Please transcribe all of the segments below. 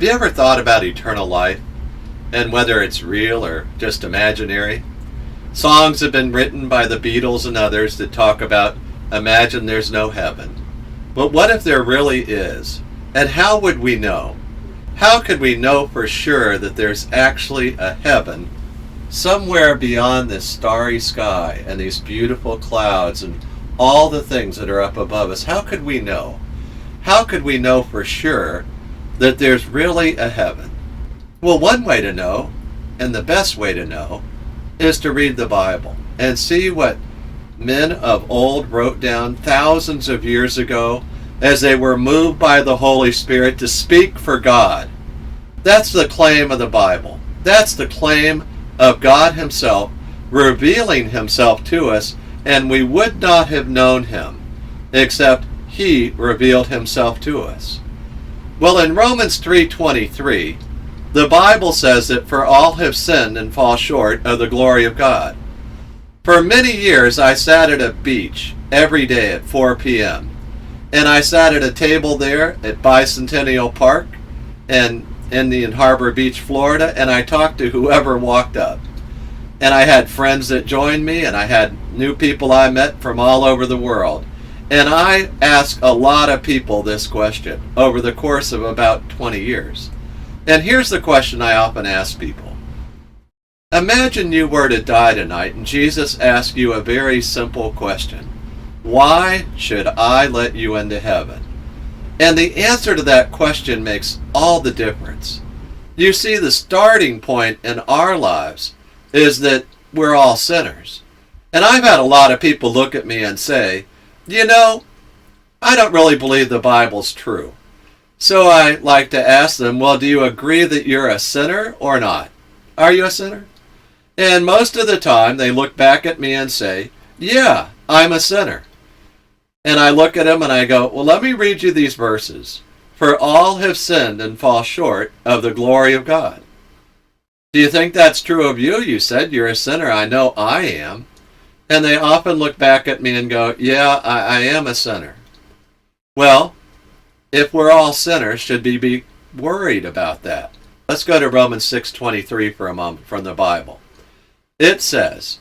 Have you ever thought about eternal life and whether it's real or just imaginary? Songs have been written by the Beatles and others that talk about imagine there's no heaven. But what if there really is? And how would we know? How could we know for sure that there's actually a heaven somewhere beyond this starry sky and these beautiful clouds and all the things that are up above us? How could we know? How could we know for sure that there's really a heaven? Well, one way to know, and the best way to know, is to read the Bible and see what men of old wrote down thousands of years ago as they were moved by the Holy Spirit to speak for God. That's the claim of the Bible. That's the claim of God Himself revealing Himself to us, and we would not have known Him except He revealed Himself to us. Well, in Romans 3:23, the Bible says that for all have sinned and fall short of the glory of God. For many years I sat at a beach every day at 4 p.m. And I sat at a table there at Bicentennial Park and Indian Harbor Beach, Florida, and I talked to whoever walked up. And I had friends that joined me, and I had new people I met from all over the world. And I asked a lot of people this question over the course of about 20 years. And here's the question I often ask people. Imagine you were to die tonight and Jesus asked you a very simple question. Why should I let you into heaven? And the answer to that question makes all the difference. You see, the starting point in our lives is that we're all sinners. And I've had a lot of people look at me and say, you know, I don't really believe the Bible's true. So I like to ask them, well, do you agree that you're a sinner or not? Are you a sinner? And most of the time they look back at me and say, yeah, I'm a sinner. And I look at them and I go, well, let me read you these verses. For all have sinned and fall short of the glory of God. Do you think that's true of you? You said you're a sinner. I know I am. And they often look back at me and go, yeah, I am a sinner. Well, if we're all sinners, should we be worried about that? Let's go to Romans 6:23 for a moment from the Bible. It says,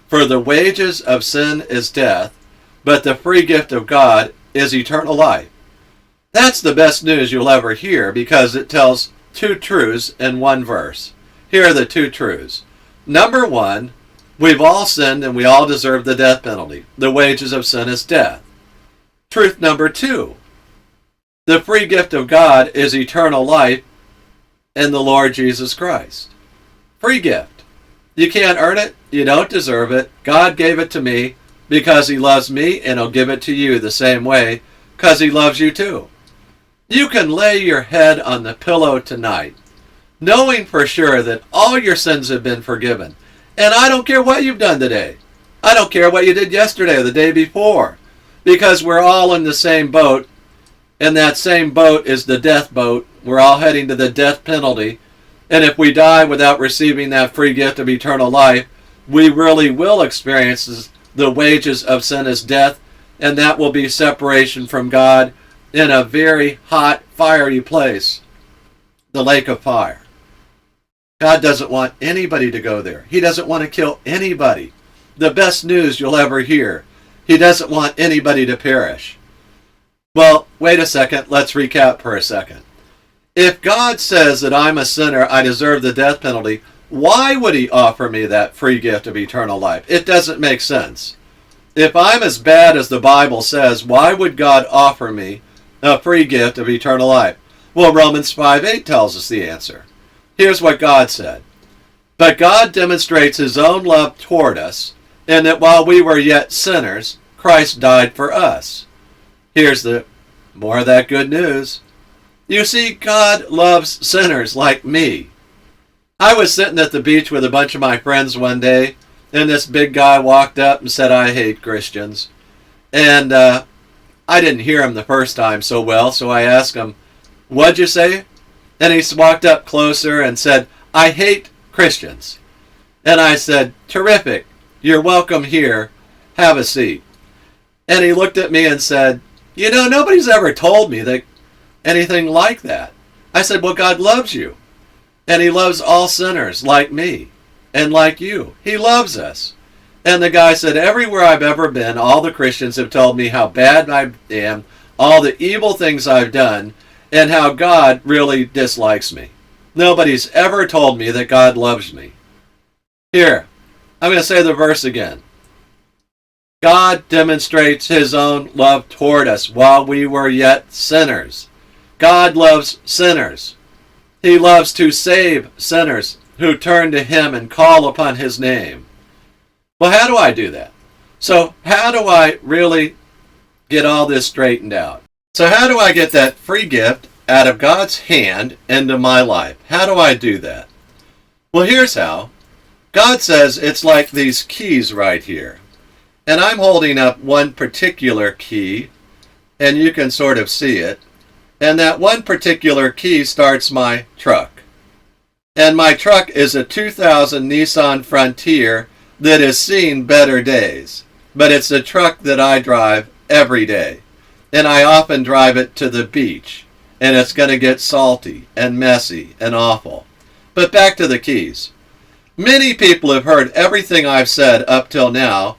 for the wages of sin is death, but the free gift of God is eternal life. That's the best news you'll ever hear because it tells two truths in one verse. Here are the two truths. Number one, we've all sinned and we all deserve the death penalty. The wages of sin is death. Truth number two, the free gift of God is eternal life in the Lord Jesus Christ. Free gift. You can't earn it. You don't deserve it. God gave it to me because He loves me, and He'll give it to you the same way because He loves you too. You can lay your head on the pillow tonight knowing for sure that all your sins have been forgiven. And I don't care what you've done today. I don't care what you did yesterday or the day before, because we're all in the same boat, and that same boat is the death boat. We're all heading to the death penalty, and if we die without receiving that free gift of eternal life, we really will experience the wages of sin as death, and that will be separation from God in a very hot, fiery place, the lake of fire. God doesn't want anybody to go there. He doesn't want to kill anybody. The best news you'll ever hear. He doesn't want anybody to perish. Well, wait a second. Let's recap for a second. If God says that I'm a sinner, I deserve the death penalty, why would He offer me that free gift of eternal life? It doesn't make sense. If I'm as bad as the Bible says, why would God offer me a free gift of eternal life? Well, Romans 5:8 tells us the answer. Here's what God said. But God demonstrates His own love toward us, in that while we were yet sinners, Christ died for us. Here's the more of that good news. You see, God loves sinners like me. I was sitting at the beach with a bunch of my friends one day, and this big guy walked up and said, I hate Christians. And I didn't hear him the first time so well, so I asked him, what'd you say? And he walked up closer and said, I hate Christians. And I said, terrific, you're welcome here, have a seat. And he looked at me and said, you know, nobody's ever told me that anything like that. I said, well, God loves you. And he loves all sinners like me and like you. He loves us. And the guy said, everywhere I've ever been, all the Christians have told me how bad I am, all the evil things I've done, and how God really dislikes me. Nobody's ever told me that God loves me. Here, I'm going to say the verse again. God demonstrates his own love toward us while we were yet sinners. God loves sinners. He loves to save sinners who turn to him and call upon his name. Well, how do I do that? So how do I really get all this straightened out? So how do I get that free gift out of God's hand into my life? How do I do that? Well, here's how. God says it's like these keys right here. And I'm holding up one particular key, and you can sort of see it. And that one particular key starts my truck. And my truck is a 2000 Nissan Frontier that has seen better days. But it's a truck that I drive every day. And I often drive it to the beach. And it's going to get salty and messy and awful. But back to the keys. Many people have heard everything I've said up till now,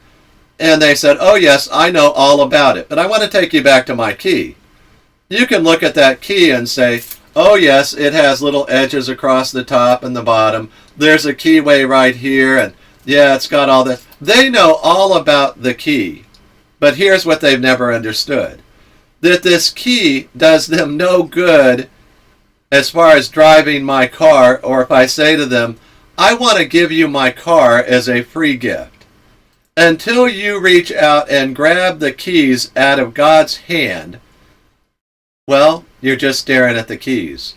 and they said, oh yes, I know all about it. But I want to take you back to my key. You can look at that key and say, oh yes, it has little edges across the top and the bottom. There's a keyway right here, and yeah, it's got all that. They know all about the key. But here's what they've never understood. That this key does them no good as far as driving my car, or if I say to them, I want to give you my car as a free gift. Until you reach out and grab the keys out of God's hand, well, you're just staring at the keys.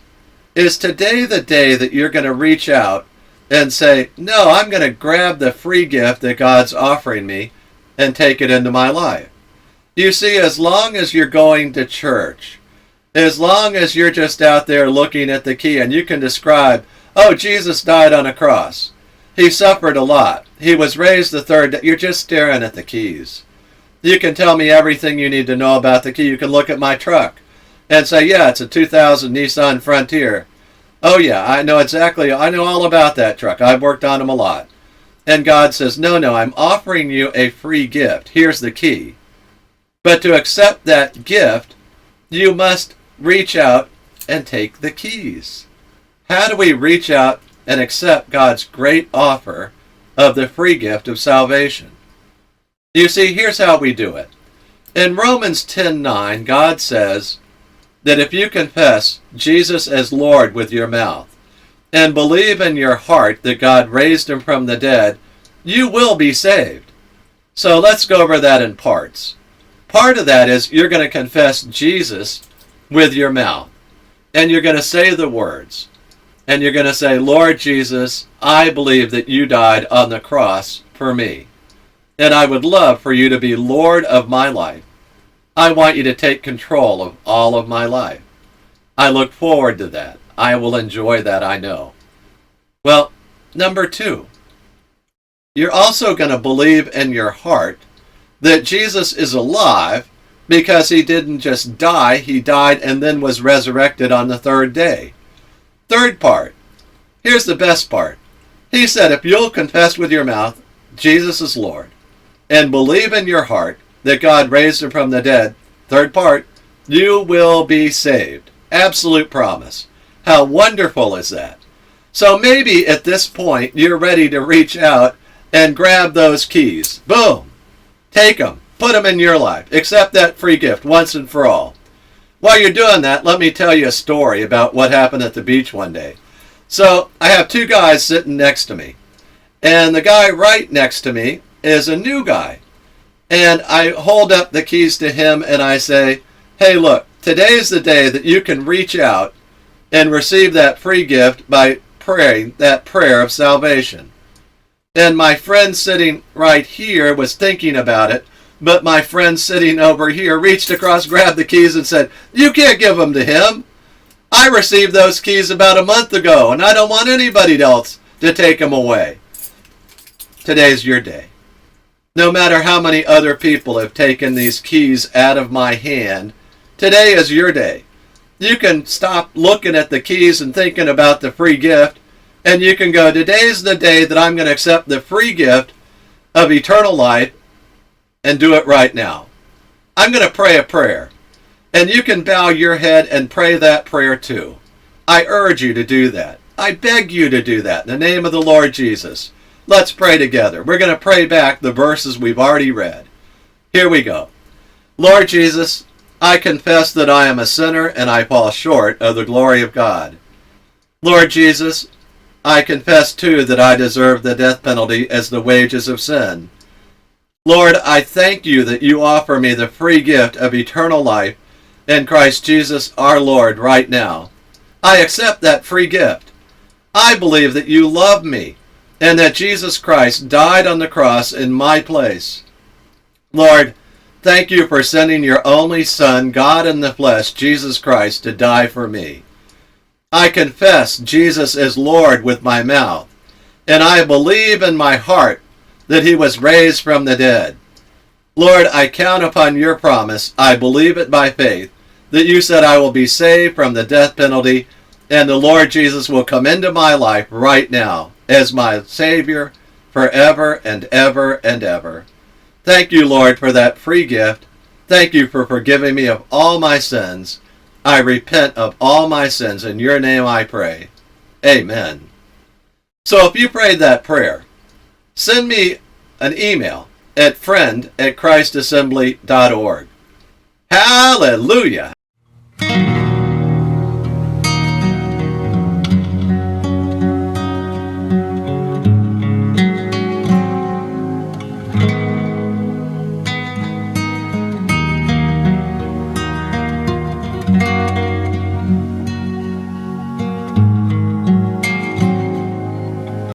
Is today the day that you're going to reach out and say, no, I'm going to grab the free gift that God's offering me and take it into my life? You see, as long as you're going to church, as long as you're just out there looking at the key and you can describe, oh, Jesus died on a cross. He suffered a lot. He was raised the third day. You're just staring at the keys. You can tell me everything you need to know about the key. You can look at my truck and say, yeah, it's a 2000 Nissan Frontier. Oh, yeah, I know all about that truck. I've worked on them a lot. And God says, no, I'm offering you a free gift. Here's the key. But to accept that gift, you must reach out and take the keys. How do we reach out and accept God's great offer of the free gift of salvation? You see, here's how we do it. In Romans 10:9, God says that if you confess Jesus as Lord with your mouth and believe in your heart that God raised him from the dead, you will be saved. So let's go over that in parts. Part of that is you're going to confess Jesus with your mouth, and you're going to say the words. And you're going to say, Lord Jesus, I believe that you died on the cross for me. And I would love for you to be Lord of my life. I want you to take control of all of my life. I look forward to that. I will enjoy that, I know. Well, number 2, you're also going to believe in your heart that Jesus is alive because he didn't just die, he died and then was resurrected on the third day. Third part. Here's the best part. He said if you'll confess with your mouth Jesus is Lord and believe in your heart that God raised him from the dead, third part, you will be saved. Absolute promise. How wonderful is that? So maybe at this point you're ready to reach out and grab those keys. Boom. Take them. Put them in your life. Accept that free gift once and for all. While you're doing that, let me tell you a story about what happened at the beach one day. So I have 2 guys sitting next to me. And the guy right next to me is a new guy. And I hold up the keys to him and I say, hey, look, today's the day that you can reach out and receive that free gift by praying that prayer of salvation. And my friend sitting right here was thinking about it. But my friend sitting over here reached across, grabbed the keys, and said, you can't give them to him. I received those keys about a month ago, and I don't want anybody else to take them away. Today's your day. No matter how many other people have taken these keys out of my hand, today is your day. you can stop looking at the keys and thinking about the free gift, and you can go, today's the day that I'm going to accept the free gift of eternal life and do it right now. I'm going to pray a prayer, and you can bow your head and pray that prayer too. I urge you to do that. I beg you to do that in the name of the Lord Jesus. Let's pray together. We're going to pray back the verses we've already read. Here we go. Lord Jesus, I confess that I am a sinner and I fall short of the glory of God. Lord Jesus, I confess too that I deserve the death penalty as the wages of sin. Lord, I thank you that you offer me the free gift of eternal life in Christ Jesus our Lord right now. I accept that free gift. I believe that you love me and that Jesus Christ died on the cross in my place. Lord, thank you for sending your only Son, God in the flesh, Jesus Christ, to die for me. I confess Jesus is Lord with my mouth, and I believe in my heart that he was raised from the dead. Lord, I count upon your promise, I believe it by faith, that you said I will be saved from the death penalty, and the Lord Jesus will come into my life right now as my Savior forever and ever and ever. Thank you, Lord, for that free gift. Thank you for forgiving me of all my sins. I repent of all my sins. In your name I pray. Amen. So if you prayed that prayer, send me an email at friend@christassembly.org. Hallelujah!